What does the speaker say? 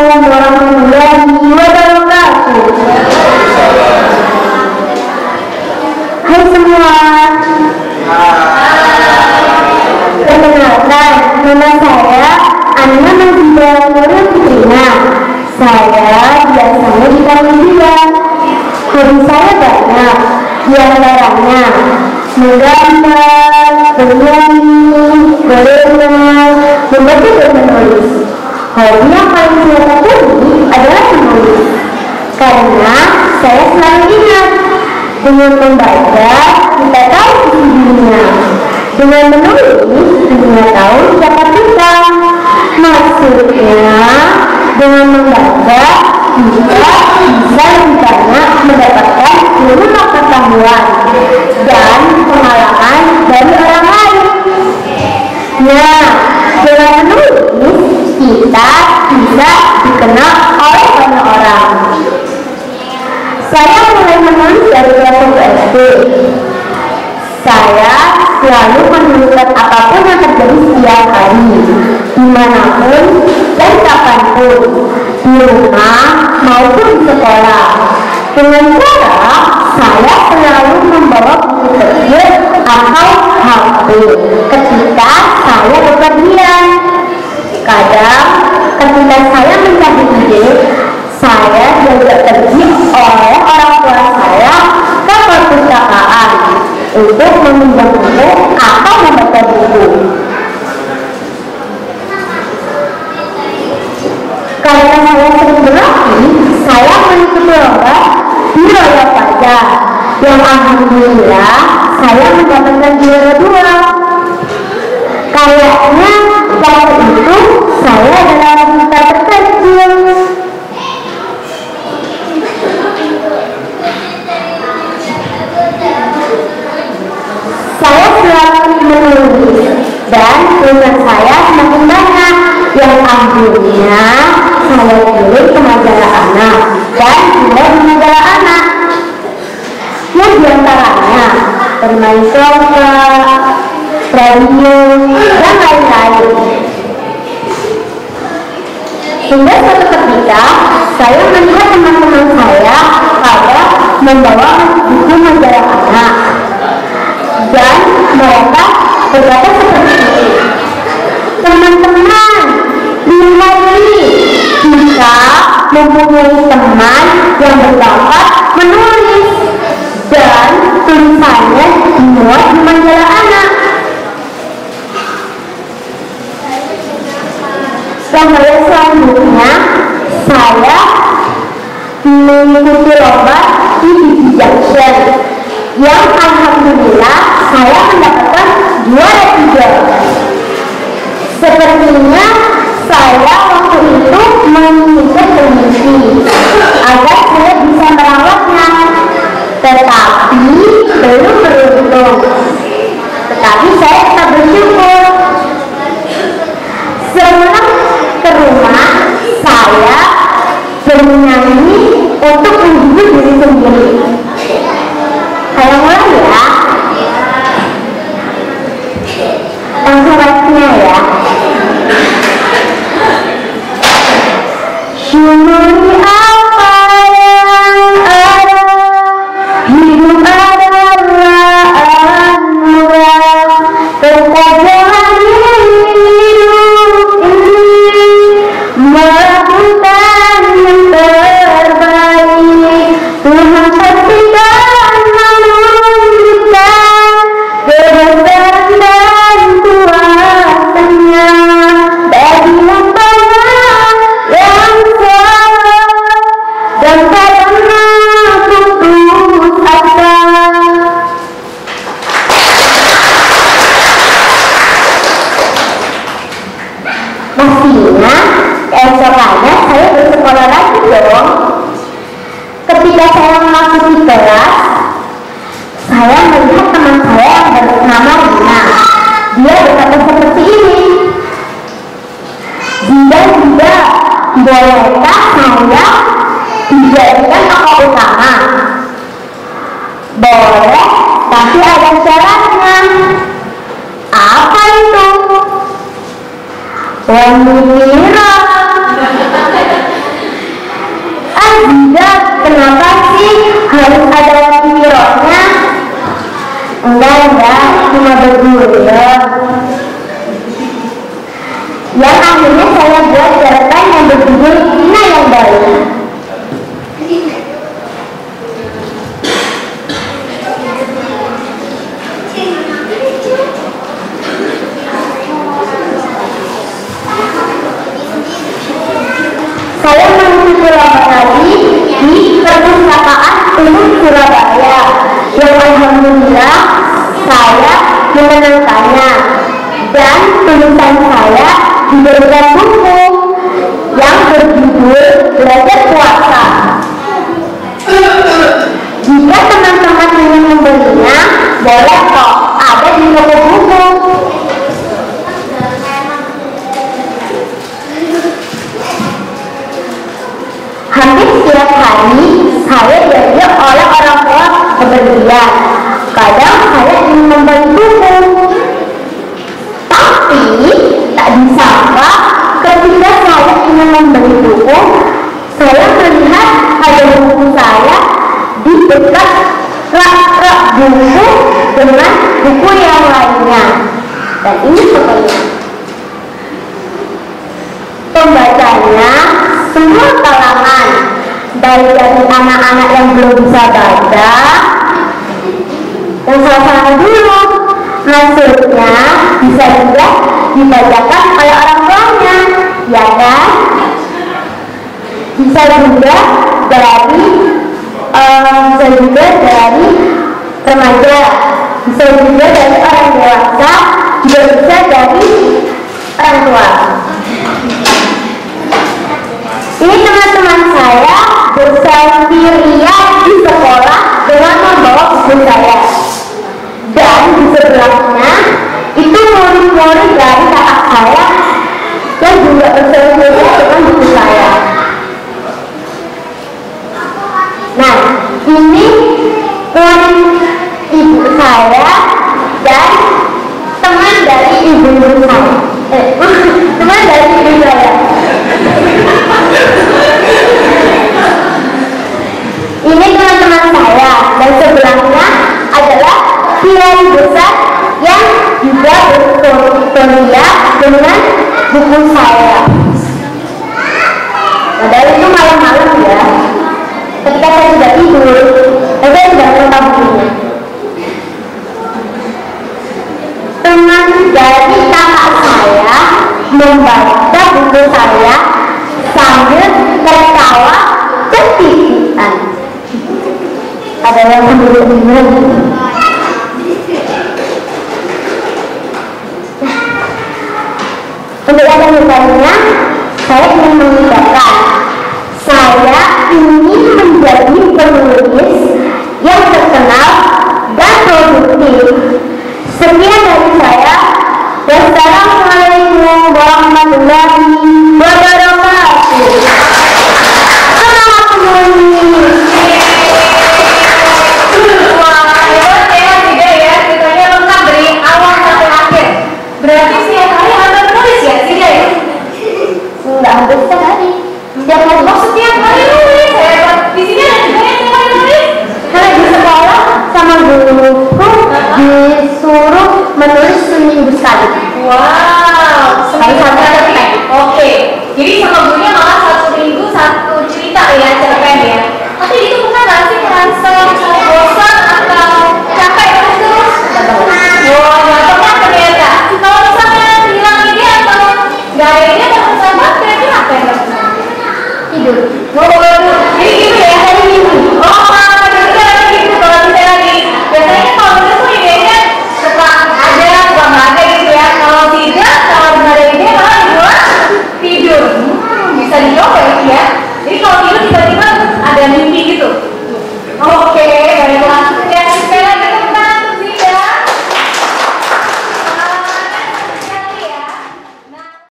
warahmatullahi wabarakatuh. Hai semua. Perkenalkan, nama saya Anna Mazida Nurul Fitrina. Saya biasanya dipanggil Dia. Hobi saya banyak, diantaranya menggambar, bernyanyi, berenang, membaca dan menulis. Hobi yang paling saya tekuni adalah menulis, karena saya selalu ingat, dengan membaca kita tahu isi dunia, dengan menulis dunia tahu siapa kita. Maksudnya dengan membaca kita bisa lebih banyak mendapatkan ilmu pengetahuan dan pengalaman dari orang lain. Nah, dengan menulis kita bisa dikenal oleh banyak orang. Saya mulai menulis dari kelas SD. Saya selalu menuliskan apapun yang terjadi setiap hari, dimanapun dan kapanpun, di rumah maupun di sekolah. Dengan cara saya selalu membawa buku kecil atau HP ketika saya bepergian. Kadang ketika saya mencari ide, saya diajak pergi oleh orang tua saya ke perpustakaan untuk meminjam buku atau membaca buku. Karena saya sering berlatih, saya mengikuti lomba di Royal Fajar, yang alhamdulillah saya mendapatkan juara 2. Kayaknya waktu itu saya adalah wanita terkecil. Saya selalu menulis dan tulisan saya semakin banyak, yang akhirnya saya kirim ke majalah anak dan juga di majalah anak, yang diantaranya bermain kelompok, radio, dan lain-lain. Hingga suatu ketika saya melihat teman-teman saya pada membawa buku majalah anak, dan mereka berkata seperti ini, teman-teman, lihat nih, kita mempunyai teman yang berbakat menulis dan tulisannya dimuat di majalah anak. Sampai selanjutnya saya mengikuti lomba di Digi Junction, yang alhamdulillah saya mendapatkan juara 3. Sepertinya saya waktu itu menginginkan permisi agar saya bisa merawatnya, tetapi belum beruntung. Tetapi saya tetap bersyukur. Sepulang ke rumah, saya bernyanyi untuk menghibur diri sendiri. Saya mulai ya. Langsung waktunya ya. Syukuri apa yang ada, hidup adalah anugerah, tetap jalani hidup ini, melakukan yang terbaik. Tuhan pastikan menunjukkan kebesaran dan kuasanya bagi hambanya yang salah dan tak pernah putus asa. Pastinya keesokannya saya bersekolah lagi dong. Ketika saya memasuki kelas, saya melihat teman saya yang bernama Rina. Dia berkata seperti ini, Dinda, bolehkah saya dijadikan tokoh utama? Boleh, tapi ada syaratnya. Apa itu? Wanita. harus ada pikirannya? Enggak, cuma berguru ya. Yang akhirnya saya buat cerpen yang berjudul Ina yang Baik. Saya menuju Pulau Bali di Perpustakaan Umum Surabaya, yang alhamdulillah saya memenangkannya, dan tulisan saya diberikan buku yang berjudul Belajar Puasa. Jika teman-teman ingin membelinya, boleh kok, ada di toko buku. Hampir setiap hari saya diajak oleh orang tua bepergian. Kadang saya ingin membeli buku, tapi tak disangka ketika saya ingin membeli buku, saya melihat ada buku saya di dekat rak-rak buku dengan buku yang lainnya. Dan ini sebenarnya pembacanya semua kalangan, dari anak-anak yang belum bisa baca, yang sama-sama dulu, maksudnya bisa juga dibacakan oleh orang tuanya, ya kan? Bisa juga dari remaja, bisa juga dari orang dewasa, juga bisa dari orang tua. Ini teman-teman saya berselfie ria di sekolah dengan membawa buku saya, dan di sebelahnya itu murid-murid dari kakak saya yang juga berselfie ria dengan buku saya. Nah, ini murid ibu saya dan teman dari ibu saya. Teman dari ibu saya. Ini teman-teman saya, dan sebelahnya adalah kiai besar yang juga berkuliah dengan buku saya. Padahal itu malam-malam ya, ketika saya sudah tidur, saya sudah menemukan bukunya. Teman dari kakak saya membaca buku saya sambil tertawa ketikitan. Ada yang sambil bingung. Untuk yang berikutnya, saya ingin mengingatkan, saya ingin menjadi penulis yang terkenal dan produktif. Sekian dari saya. Wassalamualaikum warahmatullahi wabarakatuh. Selamat menulis. Wah, hebat juga ya. Ceritanya lengkap dari awal sampai akhir. Berarti setiap hari Anda menulis ya, Sida ya? Enggak, hampir setiap hari. Setiap hari. Oh, setiap hari nulis. Hebat. Di sini ada juga yang setiap hari nulis. Karena di sekolah sama guruku disuruh menulis seminggu sekali. Wow, sekali satu cerpen. Oke, jadi sama gurunya malah satu minggu satu cerita ya.